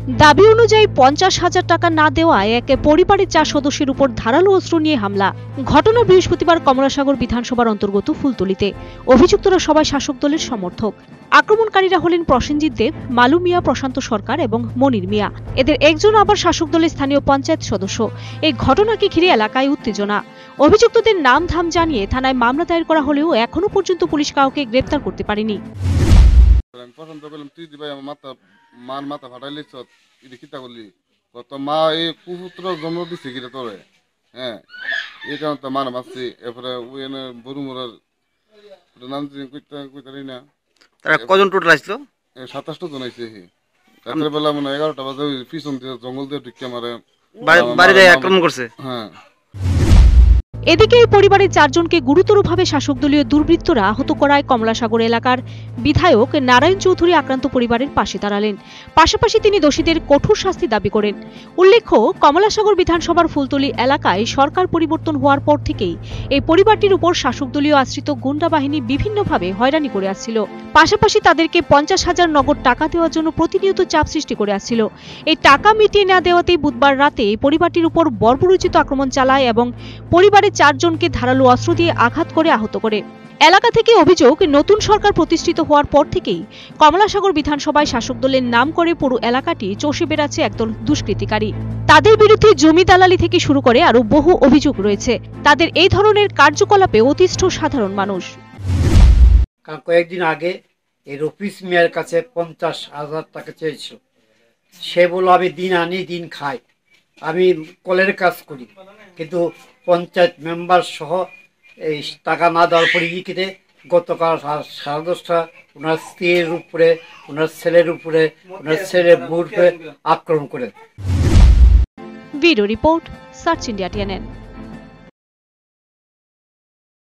দাবি অনুযায়ী 50,000 টাকা না দেওয়ায় এক পরিবারের 4 সদস্যের উপর ধারালো অস্ত্র নিয়ে হামলা। ঘটনা বৃহস্পতিবার কমলাসাগর বিধানসভার অন্তর্গত ফুলতলিতে। অভিযুক্তরা সবাই শাসক দলের সমর্থক। আক্রমণকারীরা হলেন প্রসেনজিৎ দেব, মালু মিয়া, প্রশান্ত সরকার এবং মনির মিয়া। এদের একজন আবার শাসক দলের স্থানীয় পঞ্চায়েত সদস্য। এই ঘটনাকে ঘিরে এলাকায় উত্তেজনা। অভিযুক্তদের নাম ধাম জানিয়ে থানায় মামলা দায়ের করা হলেও এখনো পর্যন্ত পুলিশ কাউকে গ্রেপ্তার করতে পারেনি। মার মাথা ফাটাইলি এটা কিতা করলি কত মা এই কুপুত্র জন্ম দিছে কিটা তোরে। হ্যাঁ, এই কারণে তো মার মারছি। এরপরে ওই বরু মোড়ার নাম কইতারি না। তারা কজন টোটাল আসলো? 27টা জন আইছে। রাতের বেলা মানে 11টা বাজে পিছন দিয়ে জঙ্গল দিয়ে ঢুকে মারে, বাড়িতে আক্রমণ করছে। হ্যাঁ। এদিকে এই পরিবারের 4 জনকে গুরুতরভাবে শাসক দলীয় দুর্বৃত্তরা আহত করায় কমলাসাগর এলাকার বিধায়ক নারায়ণ চৌধুরী আক্রান্ত পরিবারের পাশে দাঁড়ালেন। পাশাপাশি তিনি দোষীদের কঠোর শাস্তি দাবি করেন। উল্লেখ্য, কমলাসাগর বিধানসভার ফুলতলি এলাকায় সরকার পরিবর্তন হওয়ার পর থেকেই এই পরিবারটির উপর শাসক দলীয় আশ্রিত গুন্ডা বাহিনী বিভিন্নভাবে হয়রানি করে আসছিল। পাশাপাশি তাদেরকে 50,000 নগদ টাকা দেওয়ার জন্য প্রতিনিয়ত চাপ সৃষ্টি করে আসছিল। এই টাকা মিটিয়ে না দেওয়াতেই বুধবার রাতে এই পরিবারটির উপর বর্বরোচিত আক্রমণ চালায় এবং পরিবারের 4 জনকে ধারালো অস্ত্র দিয়ে আঘাত করে আহত করে। এলাকা থেকে অভিযোগ, নতুন সরকার প্রতিষ্ঠিত হওয়ার পর থেকেই কমলাসাগর বিধানসভায় শাসক দলের নাম করে পুরো এলাকাটি চষে বেড়াচ্ছে একদল দুষ্কৃতিকারী। তাদের বিরুদ্ধে জমি দালালি থেকে শুরু করে আরো বহু অভিযোগ রয়েছে। তাদের এই ধরনের কার্যকলাপে অতিষ্ঠ সাধারণ মানুষ। কয়েকদিন আগে এই রফিস মিয়ার কাছে 50,000 টাকা চেয়েছিল। সে বলল আমি দিন আনি দিন খাই, আমি কলের কাজ করি, কিন্তু পঞ্চায়েত মেম্বার সহ এই টাকা না দেওয়ার পরিপ্রেক্ষিতে গতকাল 10:30 ওনার স্ত্রীর উপরে, ওনার ছেলের উপরে, ওনার ছেলের বউর উপরে আক্রমণ করে। Bureau report, search India TNN।